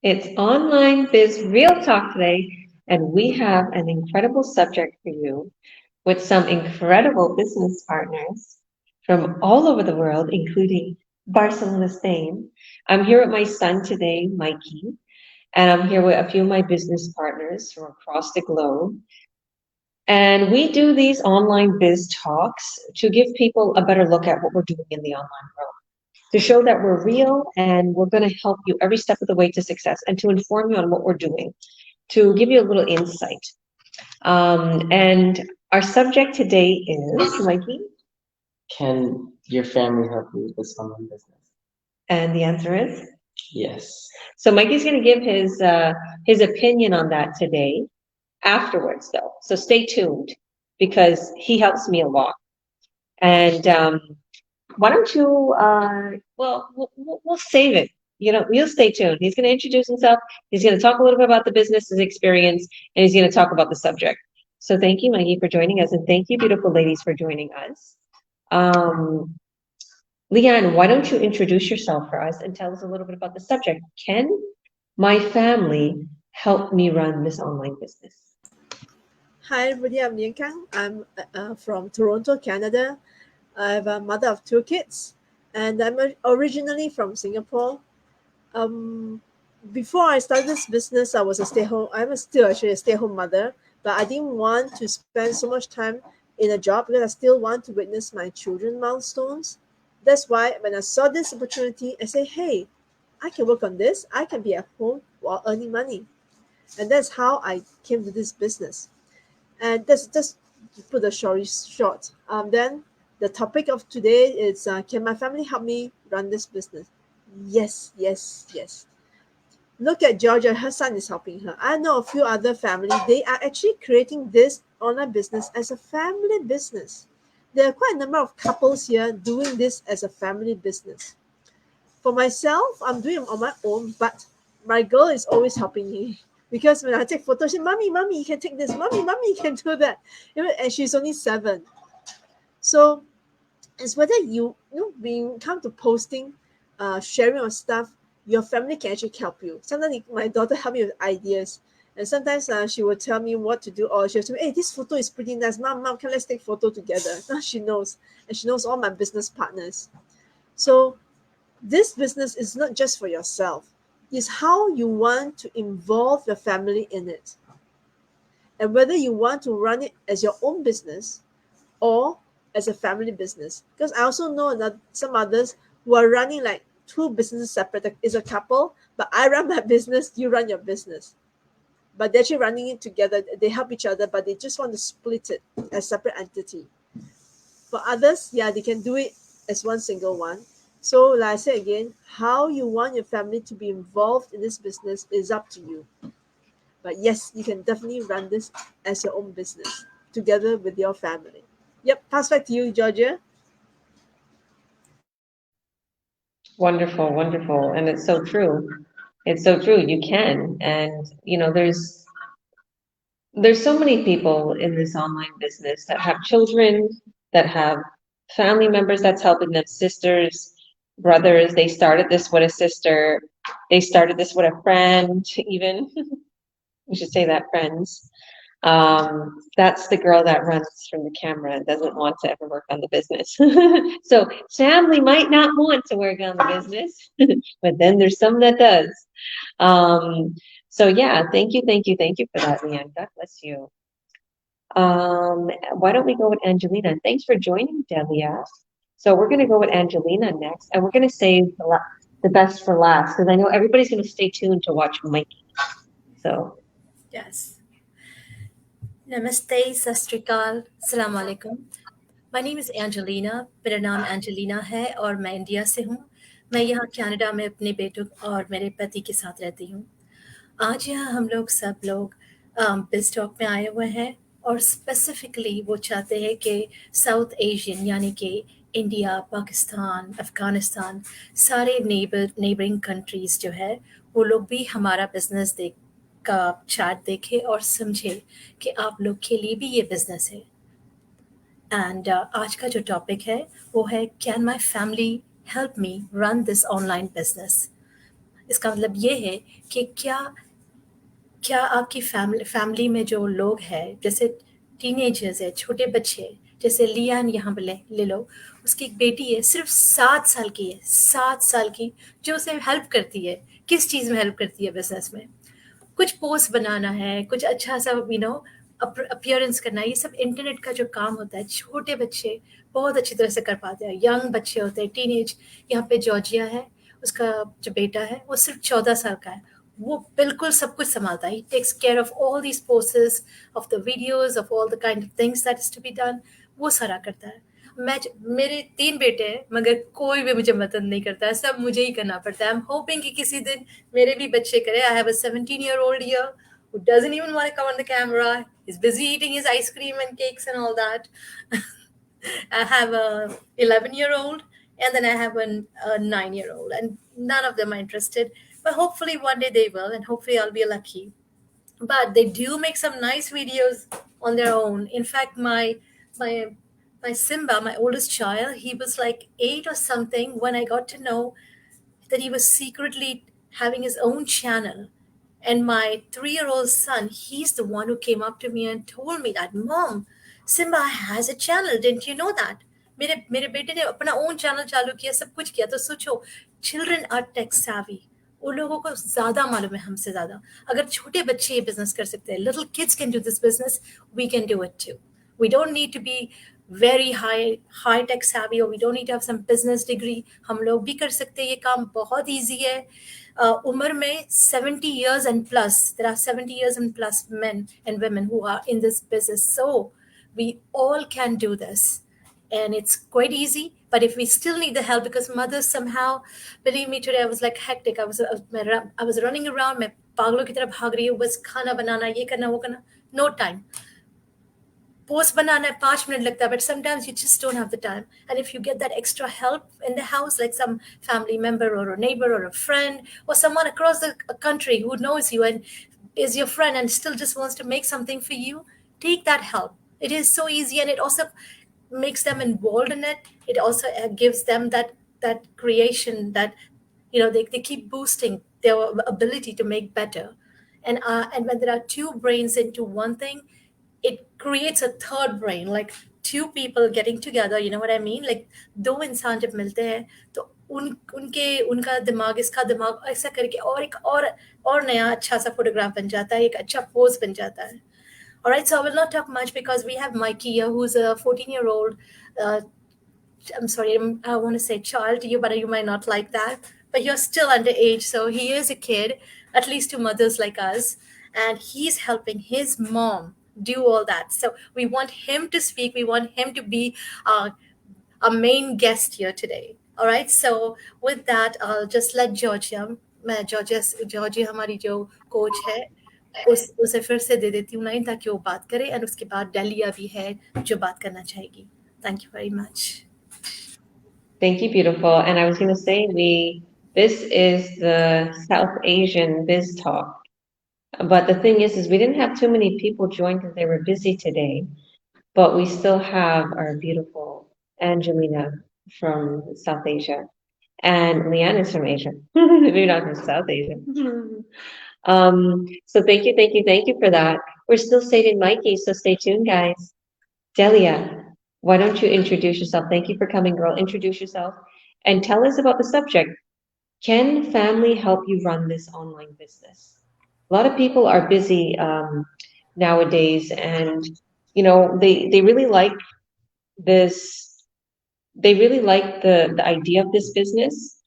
It's Online Biz Real Talk today, and we have an incredible subject for you with some incredible business partners from all over the world, including Barcelona, Spain. I'm here with my son today, Mikey, and I'm here with a few of my business partners from across the globe. And we do these online biz talks to give people a better look at what we're doing in the online world, to show that we're real and we're going to help you every step of the way to success and to inform you on what we're doing, to give you a little insight. And our subject today is, Mikey, Can your family help you with this online business? and the answer is Yes. so. Mikey's going to give his opinion on that today. Afterwards, though, so stay tuned because he helps me a lot. And why don't you? We'll save it. We'll stay tuned. He's going to introduce himself. He's going to talk a little bit about the business, his experience, and he's going to talk about the subject. So thank you, Mikey, for joining us, and thank you, beautiful ladies, for joining us. Lian, why don't you introduce yourself for us and tell us a little bit about the subject? Can my family help me run this online business? Hi everybody, I'm Lian. I'm from Toronto, Canada. I'm a mother of two kids, and I'm originally from Singapore. Before I started this business, I was a stay-home. I'm still actually a stay-home mother, but I didn't want to spend so much time in a job because I still want to witness my children milestones. That's why when I saw this opportunity, I say, "Hey, I can work on this. I can be at home while earning money," and that's how I came to this business. And that's just to put the story short. Then the topic of today is can my family help me run this business? Yes, yes, yes. Look at Georgia, her son is helping her. I know a few other family, they are actually creating this online business as a family business. There are quite a number of couples here doing this as a family business. For myself, I'm doing it on my own, but my girl is always helping me. Because when I take photos, she, mommy, you can take this. Mommy, you can do that. And she's only 7. So it's whether when you come to posting, sharing of stuff, your family can actually help you. Sometimes my daughter help me with ideas. And sometimes she will tell me what to do, or she'll tell me, hey, this photo is pretty nice. Mom, let's take photo together. Now she knows. And she knows all my business partners. So this business is not just for yourself. It's how you want to involve your family in it. And whether you want to run it as your own business or as a family business. Because I also know that some others who are running like 2 businesses separate. It's a couple, but I run my business, you run your business. But they're actually running it together. They help each other, but they just want to split it as separate entity. For others, yeah, they can do it as one single one. So like I say again, how you want your family to be involved in this business is up to you. But yes, you can definitely run this as your own business together with your family. Yep, pass back to you, Georgia. Wonderful, wonderful. And it's so true. It's so true. You can. And, there's so many people in this online business that have children, that have family members that's helping them, sisters, brothers. They started this with a sister. They started this with a friend, even. We should say that, friends. That's the girl that runs from the camera and doesn't want to ever work on the business. So family might not want to work on the business, but then there's some that does. So yeah, thank you for that, Lian. God bless you. Why don't we go with Angelina? Thanks for joining, Delia. So we're going to go with Angelina next, and we're going to save the best for last because I know everybody's going to stay tuned to watch Mikey. So Yes. Namaste, Sastrikal, Assalamu alaikum. My name is Angelina. मेरा नाम Angelina है और मैं India से हूँ. मैं यहाँ Canada में अपने बेटों और मेरे पति के साथ रहती हूँ. आज यहाँ हम लोग सब लोग बिज टॉक में आए हुए हैं और स्पेसिफिकली वो चाहते हैं कि साउथ एशियन यानी कि इंडिया, पाकिस्तान, अफ़गानिस्तान सारे नेबरिंग कंट्रीज़ जो है वो लोग भी हमारा बिजनेस का चैट देखें और समझें कि आप लोग के लिए भी ये बिजनेस है. एंड आज का जो टॉपिक है वो है can my family help me run this online business. इसका मतलब ये है कि क्या आपकी फैमिली में जो लोग हैं, जैसे टीनेजर्स है, छोटे बच्चे, जैसे लियान यहाँ पे ले लो, उसकी एक बेटी है, सिर्फ 7 साल की है, 7 साल की, जो उसे हेल्प करती है। किस चीज़ में हेल्प करती है? बिजनेस में। कुछ पोस्ट बनाना है, कुछ अच्छा सा अपीयरेंस करना है, ये सब इंटरनेट का जो काम होता है, छोटे बच्चे बहुत अच्छी तरह से कर पाते हैं। यंग बच्चे होते हैं, टीनेज। यहाँ पे जॉर्जिया है, उसका जो बेटा है वो सिर्फ 14 साल का है। वो बिल्कुल सब कुछ संभालता है। He takes care of all these posters, of the videos, of all the kind of things that is to be done. वो सारा करता है। मेरे 3 बेटे हैं, मगर कोई भी मुझे मदद नहीं करता है, सब मुझे ही करना पड़ता है। आई एम होपिंग कि किसी दिन मेरे भी बच्चे करें। I have a 17-year-old here who doesn't even want to come on the camera. He's busy eating his ice cream and cakes and all that. I have a 11-year-old, and then I have a 9-year-old, and none of them are interested. But hopefully one day they will, and hopefully I'll be lucky. But they do make some nice videos on their own. In fact, my my Simba, my oldest child, he was like 8 or something when I got to know that he was secretly having his own channel. And my 3-year-old son, he's the one who came up to me and told me that, Mom, Simba has a channel. Didn't you know that? मेरे बेटे ने अपना own channel चालू किया, सब कुछ किया। तो सोचो, चिल्ड्रन आर टेक savvy. उन लोगों को ज्यादा मालूम है हमसे ज्यादा। अगर छोटे बच्चे ये बिजनेस कर सकते हैं, little kids can do this business, we can do it too. We don't need to be very high tech savvy, or we don't need to have some business degree. हम लोग भी कर सकते हैं ये काम, बहुत easy है. उम्र में 70 years and plus, there are 70 years and plus men and women who are in this business, so we all can do this. And it's quite easy, but if we still need the help, because mothers somehow, believe me, today I was like hectic. I was running around, मैं पागलों की तरह भाग रही हूँ, बस खाना बनाना, ये करना, वो करना, no time. Post banana 5 minutes लगता है, but sometimes you just don't have the time. And if you get that extra help in the house, like some family member or a neighbor or a friend or someone across the country who knows you and is your friend and still just wants to make something for you, take that help. It is so easy, and it also makes them involved in it. It also gives them that creation, that they keep boosting their ability to make better. And when there are 2 brains into one thing, it creates a third brain, like 2 people getting together. You know what I mean? Like 2 इंसान जब मिलते हैं तो उनका दिमाग, इसका दिमाग, ऐसा करके और एक और नया अच्छा सा फोटोग्राफ बन जाता है, एक अच्छा पोज बन जाता है. All right, so I will not talk much because we have Mikey here, who's a 14-year-old. I'm sorry, I want to say child to you, but you might not like that. But you're still underage, so he is a kid, at least to mothers like us, and he's helping his mom do all that. So we want him to speak. We want him to be our main guest here today. All right. So with that, I'll just let Georgia हमारी जो coach है, उसे फिर से दे देती हूँ line, ताकि वो बात करे, और उसके बाद डेलिया भी है जो बात करना चाहेगी. Thank you very much. Thank you, beautiful. And I was going to say, this is the South Asian Biz Talk. But the thing is we didn't have too many people join because they were busy today. But we still have our beautiful Angelina from South Asia. And Lian is from Asia. Maybe not from South Asia. So thank you for that. We're still saving Mikey, so stay tuned, guys. Delia, why don't you introduce yourself? Thank you for coming, girl. Introduce yourself and tell us about the subject. Can family help you run this online business? A lot of people are busy nowadays, and they really like this. They really like the idea of this business,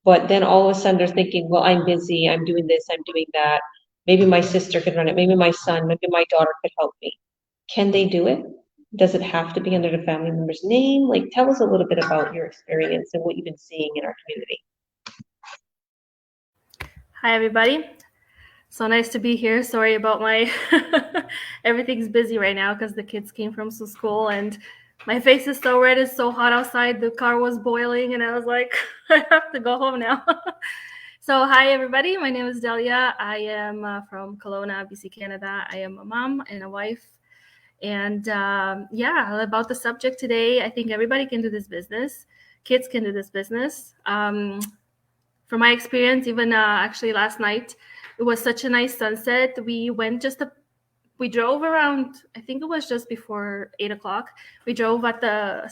but then all of a sudden they're thinking, well, I'm busy, I'm doing this, I'm doing that. Maybe my sister could run it, maybe my son, maybe my daughter could help me. Can they do it? Does it have to be under the family member's name? Like, tell us a little bit about your experience and what you've been seeing in our community. Hi, everybody. So nice to be here. Sorry about my everything's busy right now because the kids came from school and my face is so red. It's so hot outside. The car was boiling and I was like, I have to go home now. So hi, everybody. My name is Delia. I am from Kelowna, BC, Canada. I am a mom and a wife. And about the subject today, I think everybody can do this business. Kids can do this business. from my experience, even actually last night, it was such a nice sunset. We drove around, I think it was just before 8 o'clock. We drove at the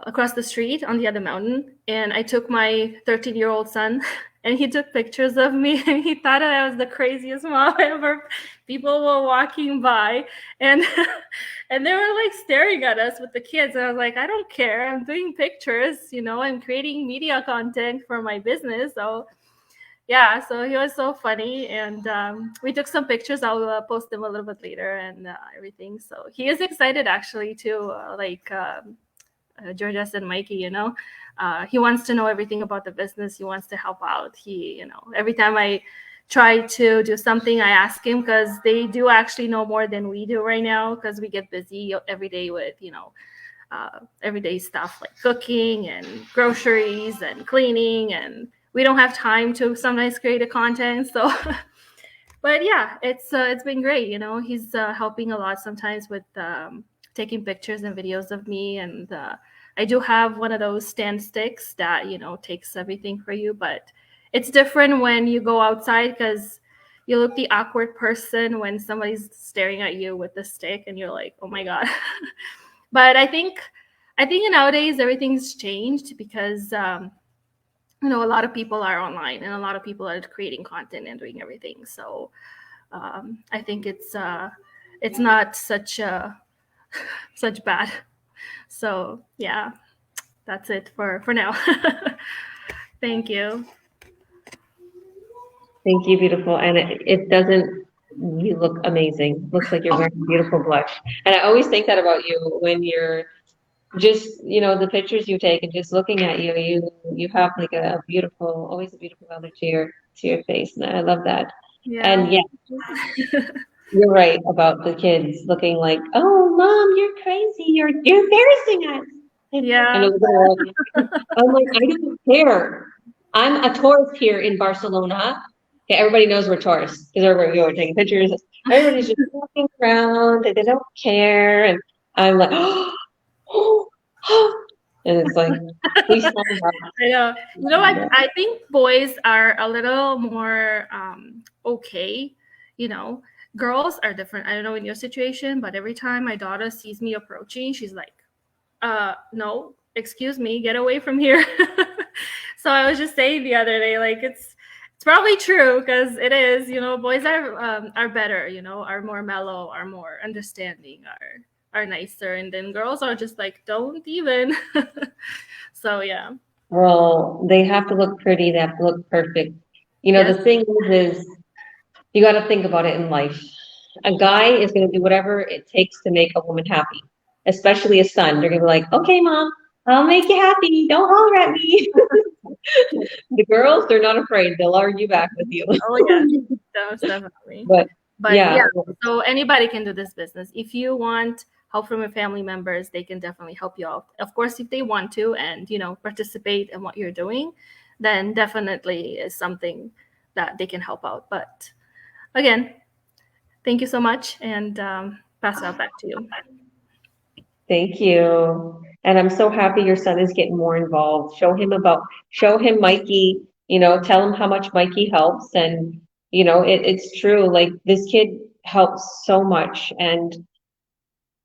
across the street on the other mountain, and I took my 13-year-old son, and he took pictures of me, and he thought that I was the craziest mom ever. People were walking by, and and they were like staring at us with the kids, and I was like, I don't care. I'm doing pictures, I'm creating media content for my business. So yeah, so he was so funny, and we took some pictures. I'll post them a little bit later and everything. So he is excited actually too, Georges and Mikey, he wants to know everything about the business. He wants to help out. He, every time I try to do something, I ask him, because they do actually know more than we do right now, because we get busy every day with, everyday stuff like cooking and groceries and cleaning, and we don't have time to sometimes create a content. So, but yeah, it's been great. He's helping a lot sometimes with taking pictures and videos of me, and I do have one of those stand sticks that takes everything for you, but it's different when you go outside, because you look the awkward person when somebody's staring at you with the stick and you're like, oh my god. But I think nowadays everything's changed, because a lot of people are online and a lot of people are creating content and doing everything. So I think it's not such bad. So yeah, that's it for now. Thank you. Thank you, beautiful. And it doesn't, you look amazing. Looks like you're wearing a beautiful blush. And I always think that about you when you're just, the pictures you take, and just looking at you have like always a beautiful color to your face. And I love that. Yeah. And yeah, you're right about the kids looking like, oh, mom, you're crazy. You're embarrassing us. Yeah. I'm like, I don't care. I'm a tourist here in Barcelona. Okay, everybody knows we're tourists because we're taking pictures. Everybody's just walking around and they don't care. And I'm like, and it's like, we stand up. I know. You know what? I think boys are a little more okay. Girls are different. I don't know in your situation, but every time my daughter sees me approaching, she's like, no, excuse me, get away from here. So I was just saying the other day, like it's probably true, because it is, boys are better, are more mellow, are more understanding, are nicer, and then girls are just like, don't even. So yeah. Well, they have to look pretty, they have to look perfect. The thing is you got to think about it in life. A guy is going to do whatever it takes to make a woman happy, especially a son. They're going to be like, okay, mom, I'll make you happy. Don't holler at me. The girls, they're not afraid. They'll argue back with you. Oh yeah, definitely. But yeah, so anybody can do this business. If you want help from your family members, they can definitely help you out. Of course, if they want to and participate in what you're doing, then definitely is something that they can help out. But again, thank you so much, and pass it out back to you. Thank you. And I'm so happy your son is getting more involved. Show him Mikey, tell him how much Mikey helps. And, it's true. Like this kid helps so much. And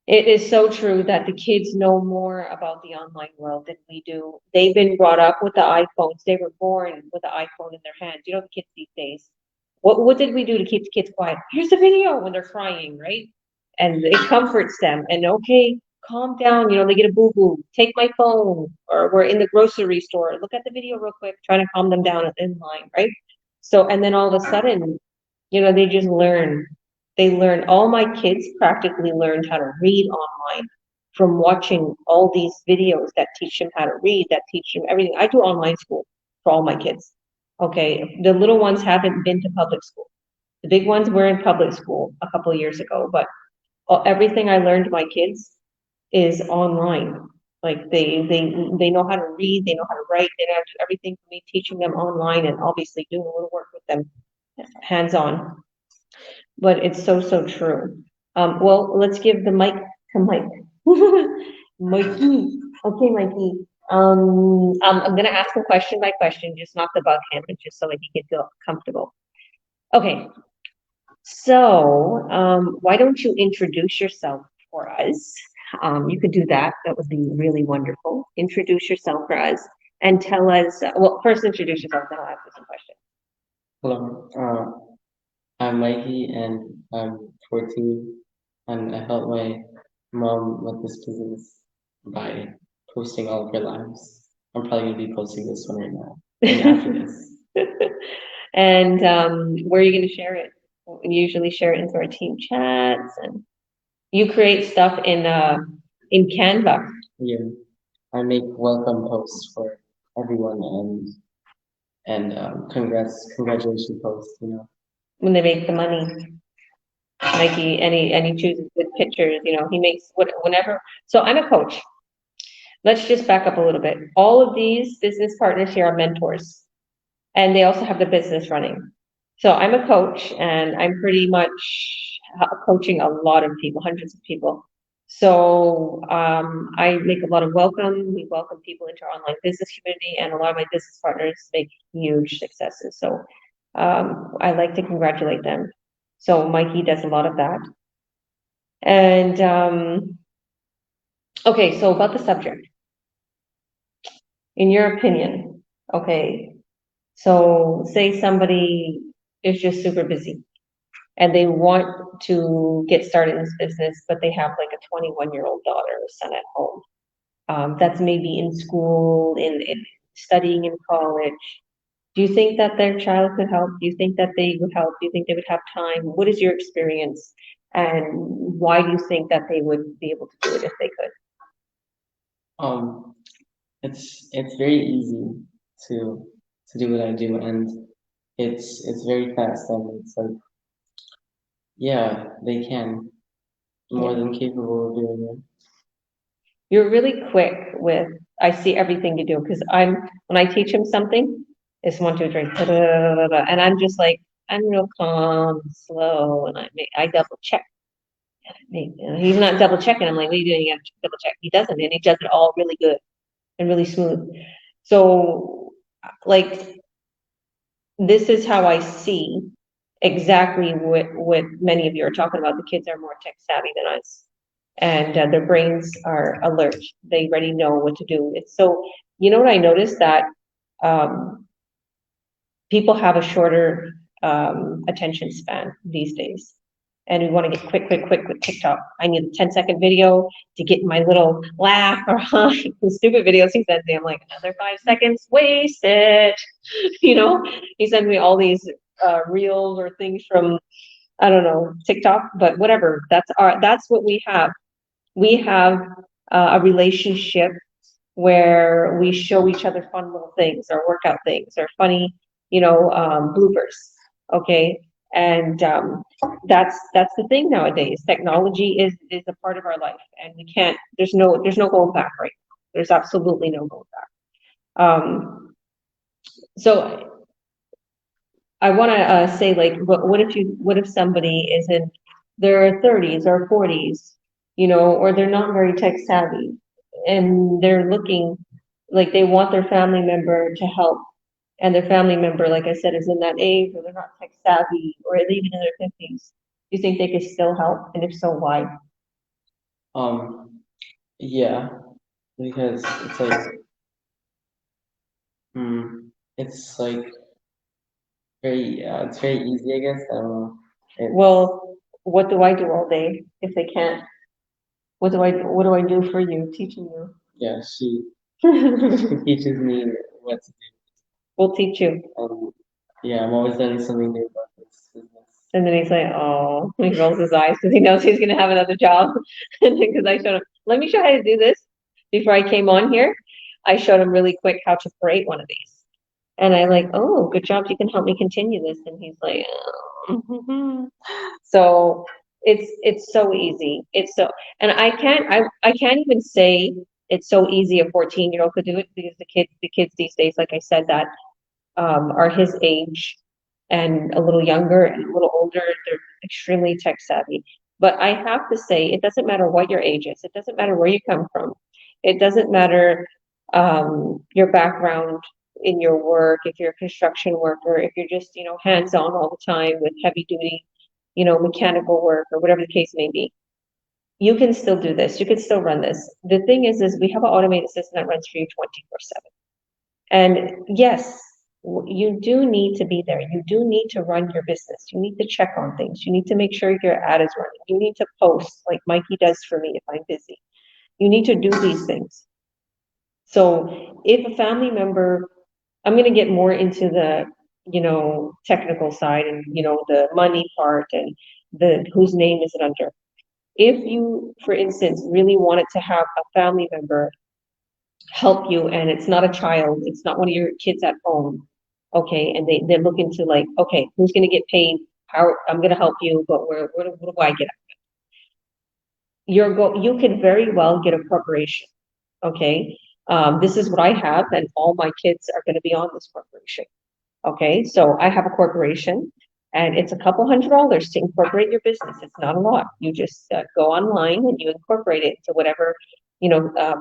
it is so true that the kids know more about the online world than we do. They've been brought up with the iPhones. They were born with the iPhone in their hands. The kids these days. What did we do to keep the kids quiet? Here's the video when they're crying, right? And it comforts them. And okay, calm down. They get a boo-boo. Take my phone. Or we're in the grocery store. Look at the video real quick. Trying to calm them down in line, right? So, and then all of a sudden, they just learn. They learn. All my kids practically learned how to read online from watching all these videos that teach them how to read, that teach them everything. I do online school for all my kids. Okay, the little ones haven't been to public school. The big ones were in public school a couple of years ago, but everything I learned my kids is online. Like they know how to read, they know how to write, they know how to do everything for me, teaching them online and obviously doing a little work with them hands-on. But it's so true. Well, let's give the mic to Mike. Mikey. Okay, Mikey. I'm gonna ask him question by question, just not to bug him, and just so that he can feel comfortable. Okay, so why don't you introduce yourself for us? You could do that. That would be really wonderful. Introduce yourself for us and tell us. Well, first introduce yourself, then I'll ask you some questions. Hello, I'm Mikey and I'm 14 and I help my mom with this business by posting all of her lives. I'm probably gonna be posting this one right now and after this. And where are you going to share it? We usually share it into our team chats, and you create stuff in Canva Yeah, I make welcome posts for everyone and congratulations posts, you know. when they make the money. Mikey, and he chooses good pictures. You know, he makes whenever. So I'm a coach. Let's just back up a little bit. All of these business partners here are mentors, and they also have the business running. So I'm a coach, and I'm pretty much coaching a lot of people, hundreds of people. So I make a lot of welcome. We welcome people into our online business community, and a lot of my business partners make huge successes. So I like to congratulate them. So Mikey does a lot of that. And okay, so about the subject. In your opinion, okay, so say somebody is just super busy and they want to get started in this business, but they have like a 21-year-old daughter or son at home. That's maybe in school, in studying in college. Do you think that their child could help? Do you think that they would help? Do you think they would have time? What is your experience? And why do you think that they would be able to do it if they could? It's very easy to do what I do and it's very fast and it's like yeah, they can more than capable of doing it. You're really quick with, I see everything you do, because when I teach him something, it's 1, 2, 3, da, da, da, da, da, and I'm just like, I'm real calm, slow, and I double check. He's not double checking. I'm like, what are you doing? You gotta double check. He doesn't, and he does it all really good and really smooth. So, like, this is how I see exactly what many of you are talking about. The kids are more tech savvy than us, and their brains are alert. They already know what to do. It's so, you know what I noticed, that um, people have a shorter attention span these days. And we want to get quick with TikTok. I need a 10-second video to get my little laugh or the stupid videos he sends me. I'm like, another 5 seconds wasted. You know, he sends me all these reels or things from, I don't know, TikTok, but whatever. That's what we have. We have a relationship where we show each other fun little things or workout things or funny, bloopers. Okay. And that's the thing nowadays. Technology is a part of our life, and we can't. There's no going back right now. There's absolutely no going back. So I want to say, like, what if somebody is in their 30s or 40s, or they're not very tech savvy, and they're looking like they want their family member to help, and their family member, like I said, is in that age, or they're not tech savvy, or they're even in their 50s. Do you think they could still help? And if so, why? Yeah, because it's like it's very easy, I guess. I don't know. Well, what do I do all day if they can't? What do I do for you, teaching you? Yeah, she teaches me what to do. We'll teach you. Yeah, I'm always learning something new about this business. And then he's like, oh, he rolls his eyes because he knows he's gonna have another job. Because I showed him, let me show you how to do this. Before I came on here, I showed him really quick how to create one of these. And I like, oh, good job, you can help me continue this. And he's like, oh. So it's so easy. And I can't even say it's so easy a 14-year-old could do it, because the kids these days, like I said, that are his age and a little younger and a little older, they're extremely tech savvy. But I have to say, it doesn't matter what your age is. It doesn't matter where you come from. It doesn't matter your background in your work, if you're a construction worker, if you're just, hands-on all the time with heavy duty, mechanical work or whatever the case may be. You can still do this. You can still run this. The thing is we have an automated system that runs for you 24/7. And yes, you do need to be there. You do need to run your business. You need to check on things. You need to make sure your ad is running. You need to post like Mikey does for me if I'm busy. You need to do these things. So if a family member, I'm going to get more into the, technical side and, the money part and the whose name is it under. If you, for instance, really wanted to have a family member help you and it's not a child, it's not one of your kids at home, okay, and they're looking to like, okay, who's going to get paid? How I'm going to help you, but what do I get? You can very well get a corporation, okay? This is what I have, and all my kids are going to be on this corporation. Okay, so I have a corporation, and it's a couple $100 to incorporate your business. It's not a lot. You just go online and you incorporate it into whatever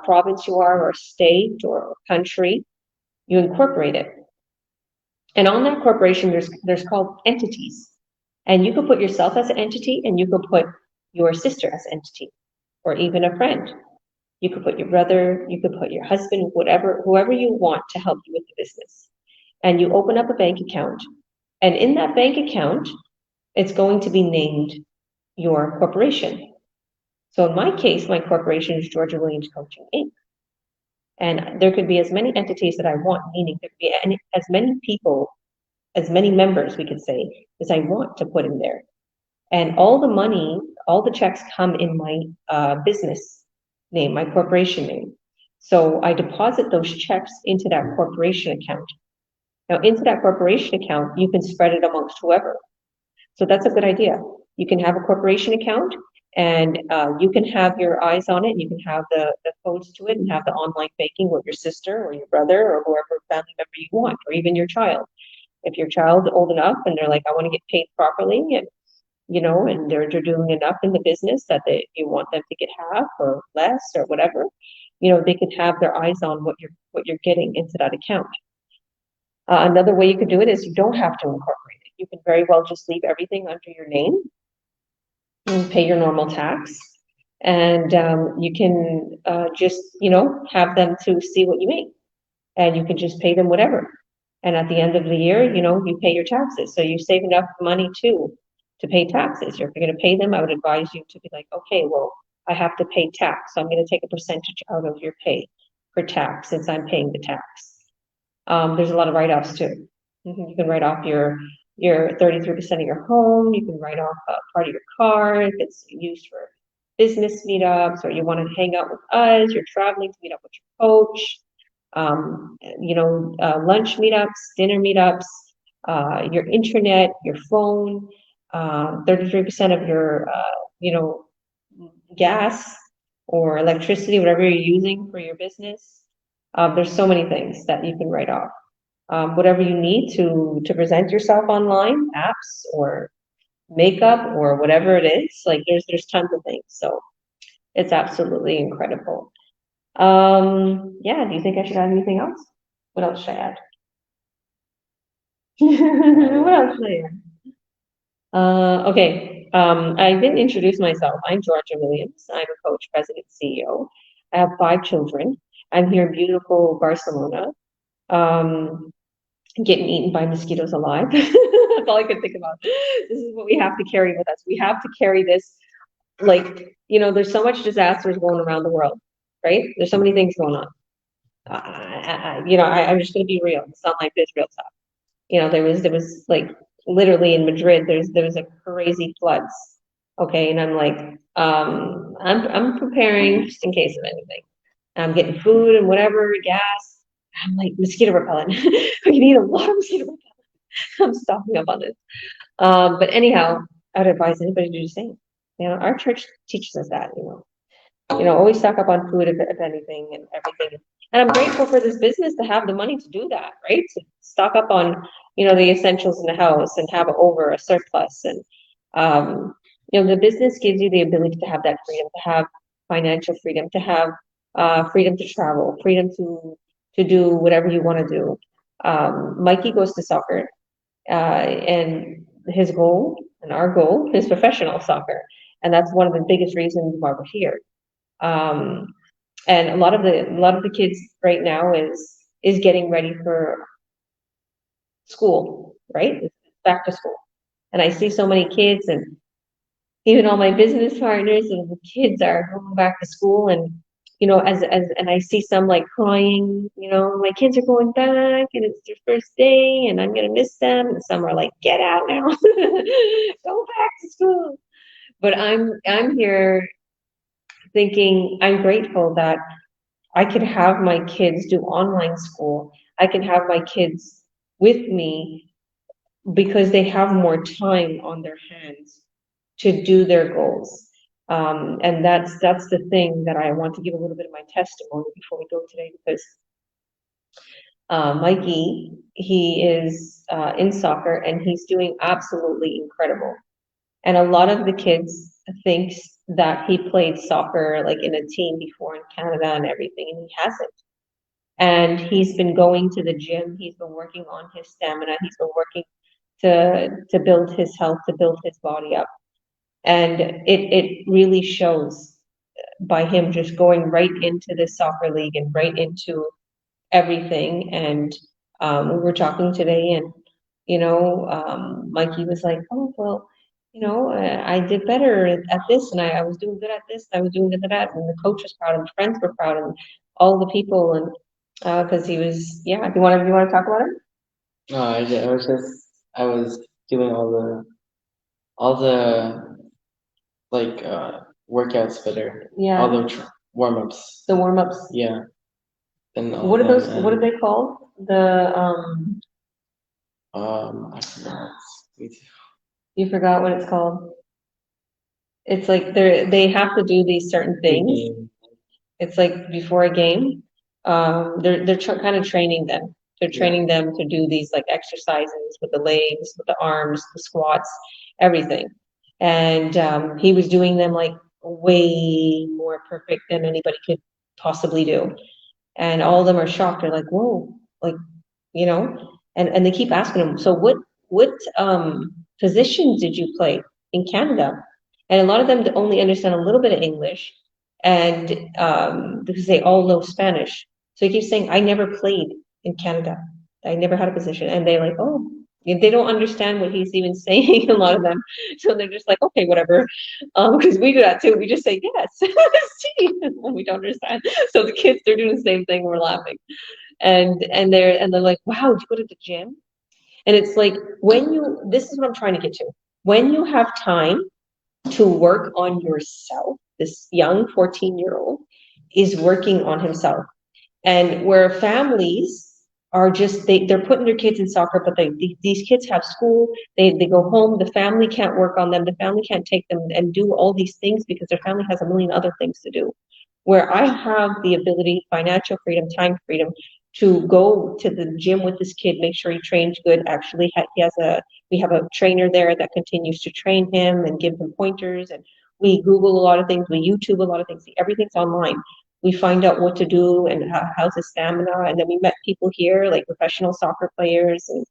province you are, or state, or country. You incorporate it, and on that corporation, there's called entities, and you could put yourself as an entity, and you could put your sister as an entity, or even a friend. You could put your brother, you could put your husband, whoever you want to help you with the business. And you open up a bank account. And in that bank account, it's going to be named your corporation. So in my case, my corporation is Georgia Williams Coaching Inc. And there could be as many entities that I want, meaning there could be as many people, as many members, we could say, as I want to put in there. And all the money, all the checks come in my business name, my corporation name. So I deposit those checks into that corporation account. Now, into that corporation account, you can spread it amongst whoever. So that's a good idea. You can have a corporation account, and you can have your eyes on it, and you can have the codes to it, and have the online banking with your sister or your brother or whoever family member you want, or even your child. If your child's old enough and they're like, I want to get paid properly, and and they're doing enough in the business that you want them to get half or less or whatever, they can have their eyes on what you're getting into that account. Another way you could do it is you don't have to incorporate it. You can very well just leave everything under your name and pay your normal tax. And you can just, have them to see what you make. And you can just pay them whatever. And at the end of the year, you pay your taxes. So you save enough money too to pay taxes. If you're going to pay them, I would advise you to be like, okay, well, I have to pay tax. So I'm going to take a percentage out of your pay for tax since I'm paying the tax. There's a lot of write-offs too. You can write off your 33% of your home. You can write off part of your car if it's used for business meetups, or you want to hang out with us. You're traveling to meet up with your coach. Lunch meetups, dinner meetups, your internet, your phone, 33% of your gas or electricity, whatever you're using for your business. There's so many things that you can write off. Whatever you need to present yourself online, apps or makeup or whatever it is, like there's tons of things. So it's absolutely incredible. Yeah, do you think I should add anything else? What else should I add? What else should I add? Okay, I didn't introduce myself. I'm Georgia Williams. I'm a coach, president, CEO. I have 5 children. I'm here in beautiful Barcelona, getting eaten by mosquitoes alive. That's all I could think about. This is what we have to carry with us. We have to carry this, there's so much disasters going around the world, right? There's so many things going on. I'm just going to be real. It's not like this real tough. There was like literally in Madrid, there was a crazy floods. Okay, and I'm like, I'm preparing just in case of anything. I'm getting food and whatever, gas. I'm like mosquito repellent. We can eat a lot of mosquito repellent. I'm stocking up on this. But anyhow, I would advise anybody to do the same. Our church teaches us that. Always stock up on food if anything and everything. And I'm grateful for this business to have the money to do that, right? To stock up on, the essentials in the house and have over a surplus. And, the business gives you the ability to have that freedom, to have financial freedom, to have freedom to travel, freedom to, to do whatever you want to do. Mikey goes to soccer, and his goal and our goal is professional soccer, and that's one of the biggest reasons why we're here. And a lot of the kids right now is getting ready for school, right? It's back to school, and I see so many kids, and even all my business partners and the kids are going back to school, and as and I see some like crying, my kids are going back and it's their first day and I'm gonna miss them, and some are like, get out now, go back to school. But I'm here thinking I'm grateful that I could have my kids do online school. I can have my kids with me because they have more time on their hands to do their goals. And that's the thing that I want to give a little bit of my testimony before we go today, because Mikey, he is in soccer and he's doing absolutely incredible. And a lot of the kids thinks that he played soccer like in a team before in Canada and everything, and he hasn't. And he's been going to the gym. He's been working on his stamina. He's been working to build his health, to build his body up. And it really shows by him just going right into the soccer league and right into everything. And we were talking today, and Mikey was like, oh well, I did better at this, and I was doing good at this, I was doing good at that, and the coach was proud, and friends were proud, and all the people, and because he was, yeah. Do you want to talk about it? No, I was doing all the like workouts better. Yeah. All the warm-ups. The warm-ups. Yeah. And all What are those? them, What are they called? The I forgot. You forgot what it's called. It's like they have to do these certain things. It's like before a game. They're kind of training them. They're training them to do these like exercises with the legs, with the arms, the squats, everything. And he was doing them like way more perfect than anybody could possibly do. And all of them are shocked. They're like, whoa, like, and they keep asking him, so what positions did you play in Canada? And a lot of them only understand a little bit of English, and because they all know Spanish. So he keeps saying, I never played in Canada. I never had a position. And they're like, oh, they don't understand what he's even saying, a lot of them. So they're just like, okay, whatever. Because we do that too. We just say, yes, see, when we don't understand. So the kids, they're doing the same thing. We're laughing. And they're like, wow, did you go to the gym? And it's like, this is what I'm trying to get to. When you have time to work on yourself, this young 14-year-old is working on himself. And where families are just, they're putting their kids in soccer, but these kids have school, they go home, the family can't work on them, the family can't take them and do all these things because their family has a million other things to do. Where I have the ability, financial freedom, time freedom, to go to the gym with this kid, make sure he trains good. Actually, we have a trainer there that continues to train him and give him pointers. And we Google a lot of things, we YouTube a lot of things. Everything's online. We find out what to do and how's his stamina. And then we met people here, like professional soccer players. And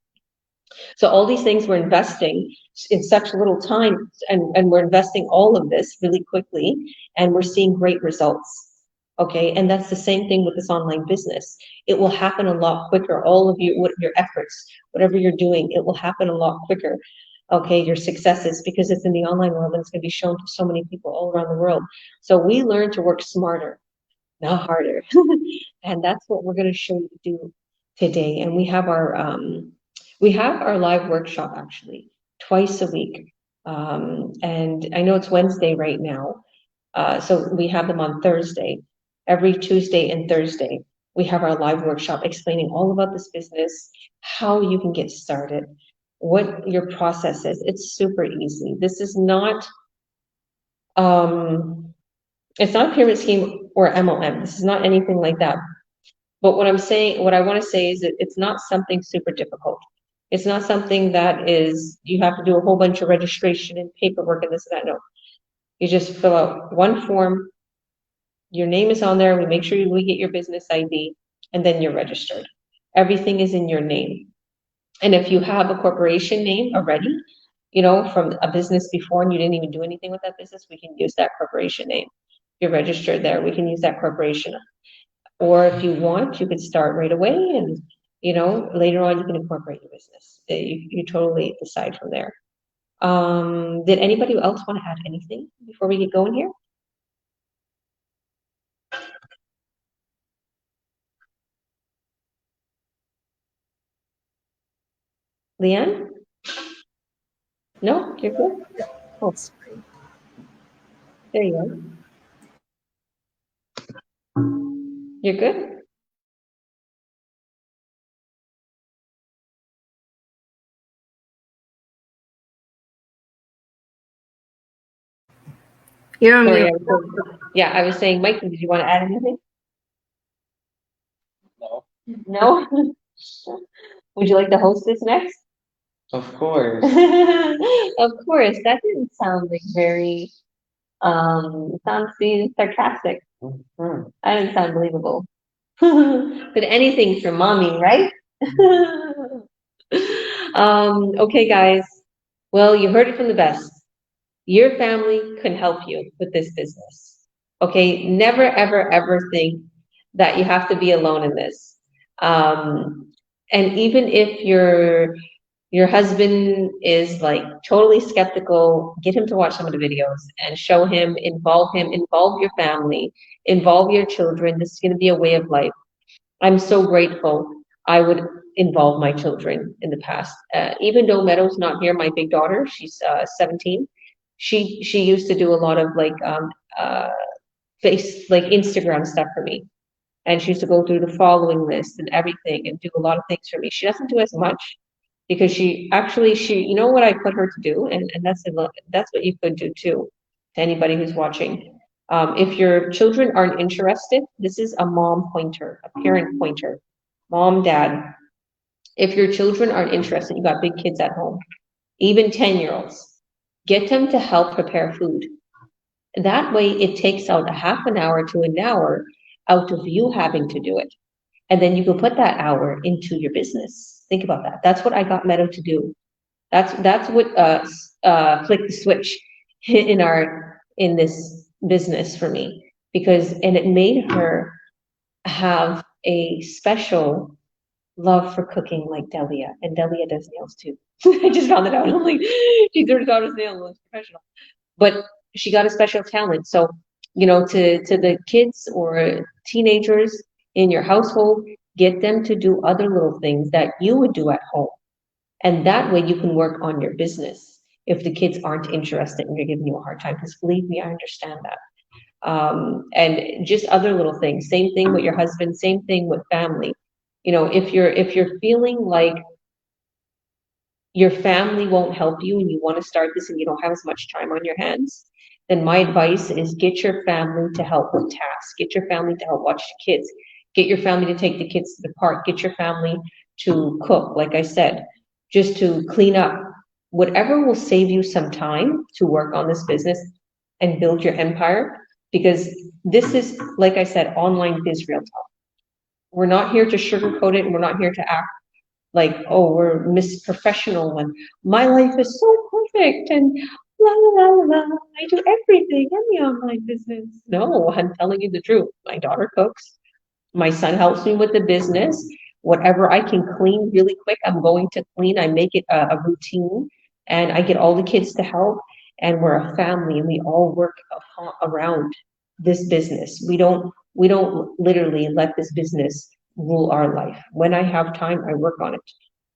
so all these things we're investing in such little time, and we're investing all of this really quickly, and we're seeing great results. Okay, and that's the same thing with this online business. It will happen a lot quicker. All of your efforts, whatever you're doing, it will happen a lot quicker. Okay, your successes, because it's in the online world and it's going to be shown to so many people all around the world. So we learn to work smarter, not harder. And that's what we're going to show you to do today. And we have our live workshop actually twice a week. And I know it's Wednesday right now. So we have them on Thursday. Every Tuesday and Thursday, we have our live workshop explaining all about this business, how you can get started, what your process is. It's super easy. This is not, it's not a pyramid scheme or MLM. This is not anything like that. But what I want to say is that it's not something super difficult. It's not something that you have to do a whole bunch of registration and paperwork and this and that. No, you just fill out one form. Your name is on there. We make sure we get your business ID. and then you're registered. Everything is in your name. And if you have a corporation name already, from a business before and you didn't even do anything with that business, we can use that corporation name. If you're registered there, we can use that corporation. Or if you want, you could start right away and, later on you can incorporate your business. You totally decide from there. Did anybody else want to add anything before we get going here? Lian? No, you're good? Oh, there you go. You're good? You're on Sorry, mute. I was saying, Mikey, did you want to add anything? No. No? Would you like to host this next? Of course. Of course. That didn't sound like very, sounds being sarcastic. Mhm. That didn't sound believable. But anything for mommy, right? Okay, guys. Well, you heard it from the best. Your family can help you with this business. Okay, never, ever, ever think that you have to be alone in this. And even if your husband is like totally skeptical, get him to watch some of the videos and show him, involve your family, involve your children. This is going to be a way of life. I'm so grateful I would involve my children in the past. Even though Meadow's not here, my big daughter, she's 17. She used to do a lot of uh, like Instagram stuff for me, and she used to go through the following list and everything and do a lot of things for me. She doesn't do as much because she you know what I put her to do, and that's what you could do too to anybody who's watching. If your children aren't interested, this is a mom pointer, a parent pointer, mom, dad. If your children aren't interested, you got big kids at home, even 10-year-olds, get them to help prepare food. That way it takes out a half an hour to an hour out of you having to do it. And then you can put that hour into your business. Think about that. That's what I got Meadow to do. That's what flicked the switch in this business for me, because and it made her have a special love for cooking like Delia, and Delia does nails too. I just found it out. I'm like, she's her daughter's nail professional, but she got a special talent. So, to the kids or teenagers in your household, get them to do other little things that you would do at home. And that way you can work on your business if the kids aren't interested and they're giving you a hard time. Because believe me, I understand that. And just other little things. Same thing with your husband, same thing with family. If you're feeling like your family won't help you and you want to start this and you don't have as much time on your hands, then my advice is get your family to help with tasks. Get your family to help watch the kids. Get your family to take the kids to the park. Get your family to cook, like I said, just to clean up. Whatever will save you some time to work on this business and build your empire, because this is, like I said, online biz real talk. We're not here to sugarcoat it, and we're not here to act like, oh, we're Miss Professional and my life is so perfect and la la la la la. I do everything in the online business. No, I'm telling you the truth. My daughter cooks. My son helps me with the business. Whatever I can clean really quick, I'm going to clean. I make it a routine, and I get all the kids to help. And we're a family, and we all work around this business. We don't literally let this business rule our life. When I have time, I work on it.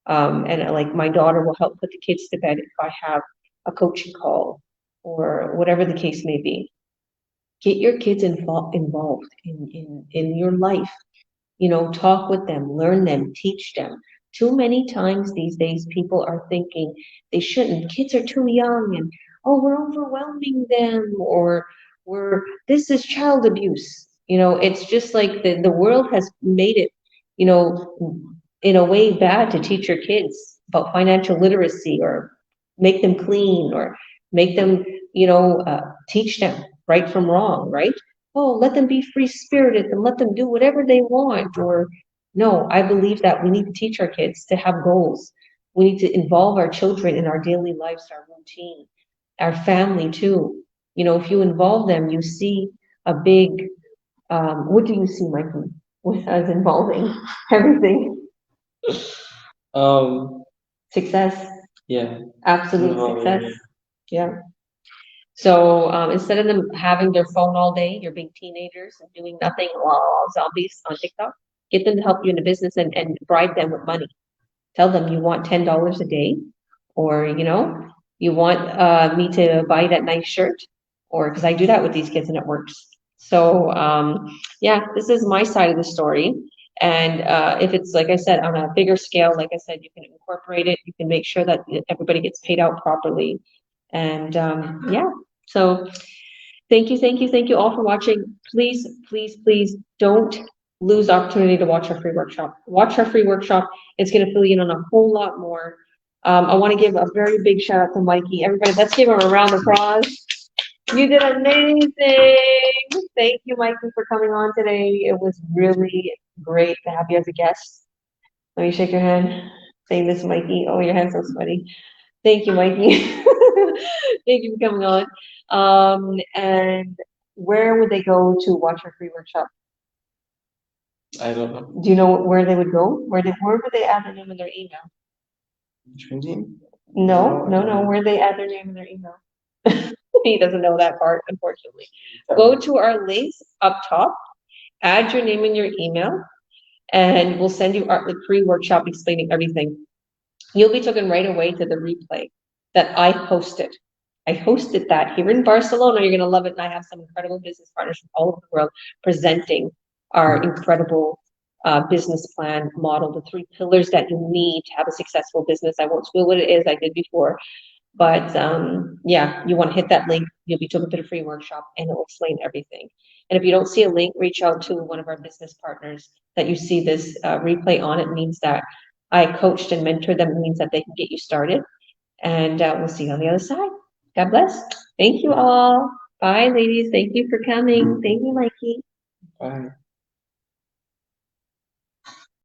And like my daughter will help put the kids to bed if I have a coaching call or whatever the case may be. Get your kids involved in your life. Talk with them, learn them, teach them. Too many times these days, people are thinking they shouldn't. Kids are too young, and oh, we're overwhelming them, or this is child abuse. It's just like the world has made it, you know, in a way bad to teach your kids about financial literacy or make them clean or make them, teach them right from wrong, right? Oh, let them be free spirited and let them do whatever they want, or No, I believe that we need to teach our kids to have goals. We need to involve our children in our daily lives, our routine, our family too. You know, if you involve them, you see a big, what do you see, Mikey, with us involving everything? Success, Yeah. absolute Involving, success. Yeah. So instead of them having their phone all day, you're being teenagers and doing nothing, zombies on TikTok, get them to help you in the business and bribe them with money. Tell them you want $10 a day, or you want me to buy that nice shirt, or because I do that with these kids and it works. So yeah, this is my side of the story. And if it's, like I said, on a bigger scale, like I said, you can incorporate it. You can make sure that everybody gets paid out properly. And yeah, so thank you all for watching. Please, please, please don't lose opportunity to watch our free workshop. Watch our free workshop. It's going to fill you in on a whole lot more. I want to give a very big shout out to Mikey. Everybody, let's give him a round of applause. You did amazing. Thank you, Mikey, for coming on today. It was really great to have you as a guest. Let me shake your hand. Say this, Mikey. Oh, your hand's so sweaty. Thank you, Mikey. Thank you for coming on. And where would they go to watch our free workshop? I don't know. Do you know where they would go? Where would they add their name and their email? Trending? No. Where they add their name and their email? He doesn't know that part, unfortunately. Go to our links up top, add your name and your email, and we'll send you the free workshop explaining everything. You'll be taken right away to the replay that I hosted. I hosted that here in Barcelona. You're going to love it. And I have some incredible business partners from all over the world presenting our incredible business plan model, the 3 pillars that you need to have a successful business. I won't spoil what it is. I did before. But yeah, you want to hit that link. You'll be taken to the free workshop and it will explain everything. And if you don't see a link, reach out to one of our business partners that you see this replay on. It means that I coached and mentored them. It means that they can get you started. And we'll see you on the other side. God bless. Thank you all. Bye, ladies. Thank you for coming. Thank you, Mikey. Bye.